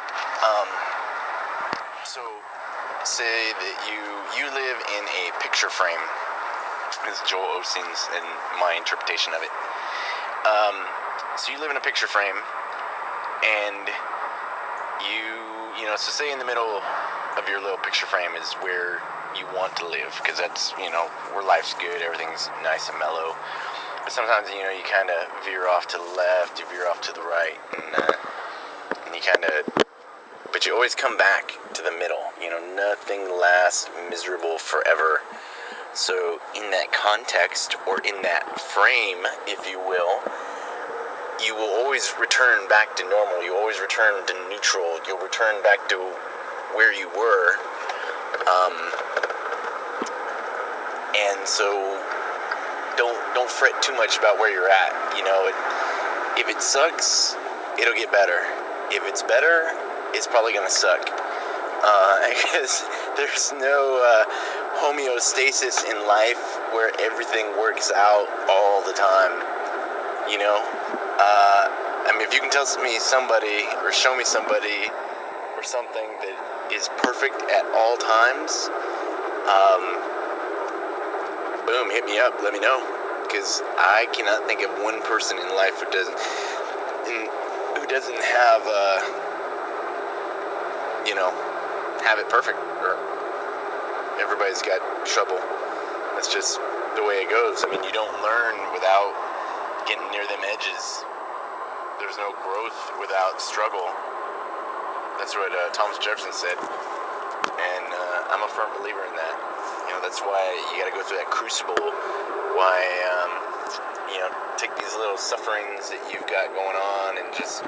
Um, so say that you live in a picture frame. This is Joel Osteen's and my interpretation of it. So you live in a picture frame, and so say in the middle of your little picture frame is where you want to live, because that's, where life's good, everything's nice and mellow. But sometimes, you kind of veer off to the left, you veer off to the right, and you but you always come back to the middle. Nothing lasts miserable forever. So in that context, or in that frame, if you will always return back to normal. You always return to neutral. You'll return back to where you were. And so don't fret too much about where you're at. If it sucks, it'll get better. If it's better, it's probably gonna suck. Because there's no homeostasis in life where everything works out all the time. If you can tell me somebody or show me somebody or something that is perfect at all times, boom, hit me up, let me know, because I cannot think of one person in life who doesn't have have it perfect, or everybody's got trouble. That's just the way it goes. You don't learn without getting near them edges. There's no growth without struggle. That's what Thomas Jefferson said, and I'm a firm believer in that. That's why you got to go through that crucible. Why, take these little sufferings that you've got going on and just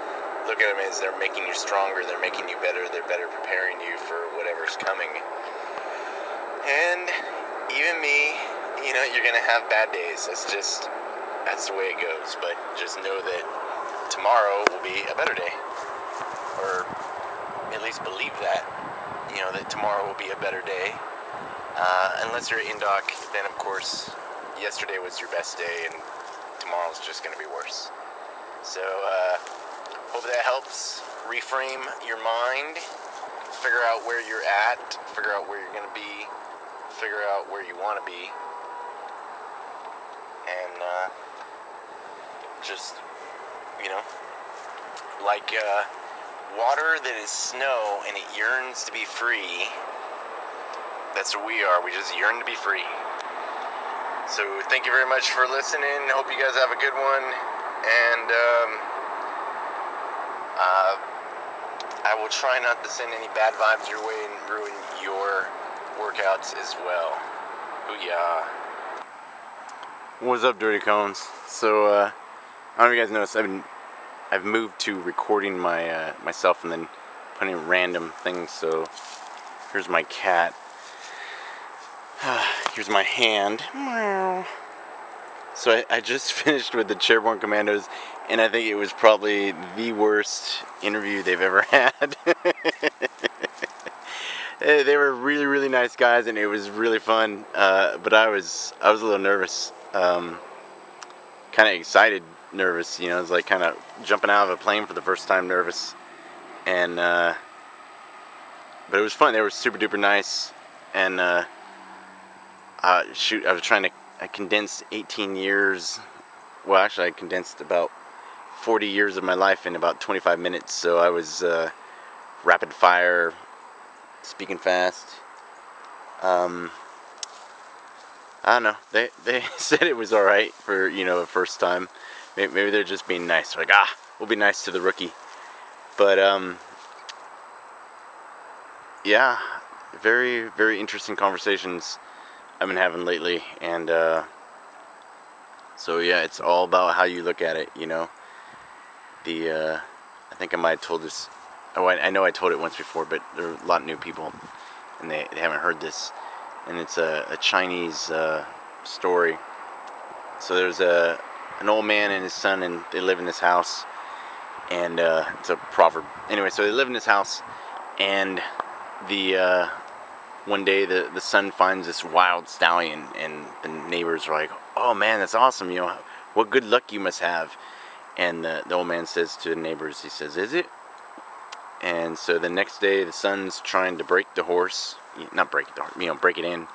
look at them as they're making you stronger, they're making you better, they're better preparing you for whatever's coming. And even me, you're going to have bad days. That's the way it goes. But just know that tomorrow will be a better day. Or at least believe that, that tomorrow will be a better day. Unless you're in doc, then of course, yesterday was your best day and tomorrow's just going to be worse. So, hope that helps. Reframe your mind. Figure out where you're at. Figure out where you're going to be. Figure out where you want to be. And, just, like water that is snow and it yearns to be free. That's what we are. We just yearn to be free. So thank you very much for listening. Hope you guys have a good one. And I will try not to send any bad vibes your way and ruin your workouts as well. Booyah. What's up, Dirty Cones? So, I don't know if you guys noticed, I've moved to recording myself and then putting random things. So, here's my cat. Here's my hand. So I just finished with the Chairborne Commandos, and I think it was probably the worst interview they've ever had. They were really, really nice guys, and it was really fun. But I was a little nervous, kind of excited, nervous. It was like kind of jumping out of a plane for the first time, nervous. And but it was fun. They were super duper nice, and I condensed 18 years. Well, actually, I condensed about 40 years of my life in about 25 minutes. So I was rapid fire, speaking fast. I don't know. They said it was all right for the first time. Maybe they're just being nice. They're like, we'll be nice to the rookie. But yeah, very, very interesting conversations I've been having lately, and so yeah, it's all about how you look at it. I think I might have told this. Oh, I know I told it once before, but there are a lot of new people, and they haven't heard this. And it's a Chinese story. So there's an old man and his son, and they live in this house, and it's a proverb. Anyway, so they live in this house, and one day the son finds this wild stallion, and the neighbors are like, "Oh man, that's awesome! What good luck you must have." And the old man says to the neighbors, he says, "Is it?" And so the next day, the son's trying to break the horse, not break the horse, break it in.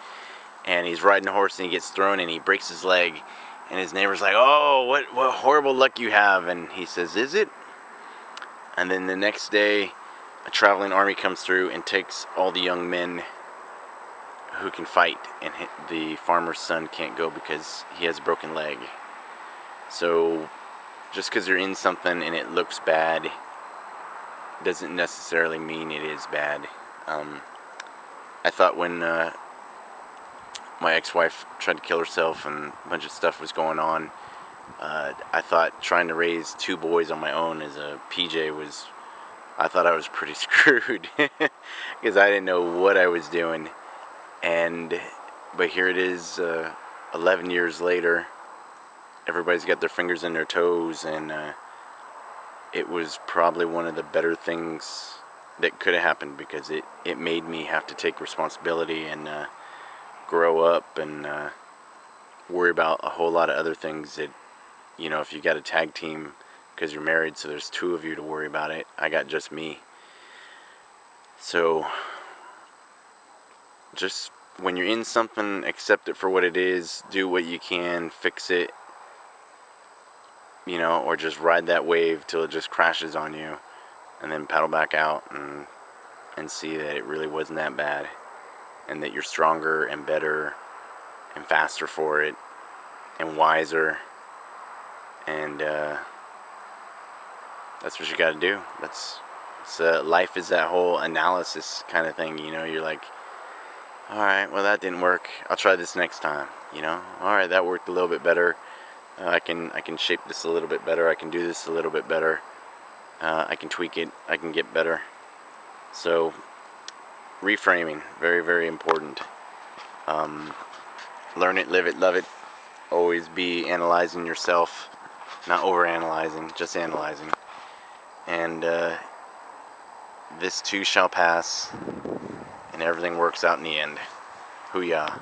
And he's riding the horse and he gets thrown and he breaks his leg. And his neighbor's like, "Oh, what horrible luck you have." And he says, "Is it?" And then the next day, a traveling army comes through and takes all the young men who can fight, and the farmer's son can't go because he has a broken leg. So just because you're in something and it looks bad doesn't necessarily mean it is bad. I thought when my ex-wife tried to kill herself and a bunch of stuff was going on, I thought trying to raise 2 boys on my own as a PJ I thought I was pretty screwed because I didn't know what I was doing. But here it is, 11 years later. Everybody's got their fingers in their toes, and it was probably one of the better things that could have happened, because it made me have to take responsibility and grow up and worry about a whole lot of other things that, if you got a tag team because you're married, so there's 2 of you to worry about it. I got just me. So just when you're in something, accept it for what it is, do what you can, fix it, or just ride that wave till it just crashes on you, and then paddle back out and see that it really wasn't that bad, and that you're stronger and better and faster for it and wiser, and that's what you got to do. Life is that whole analysis kind of thing. You're like, alright, well, that didn't work, I'll try this next time. Alright, that worked a little bit better. I can shape this a little bit better. I can do this a little bit better. I can tweak it. I can get better. So, reframing, very, very important. Learn it, live it, love it. Always be analyzing yourself, not overanalyzing, just analyzing. And this too shall pass, and everything works out in the end. Hoo-yah.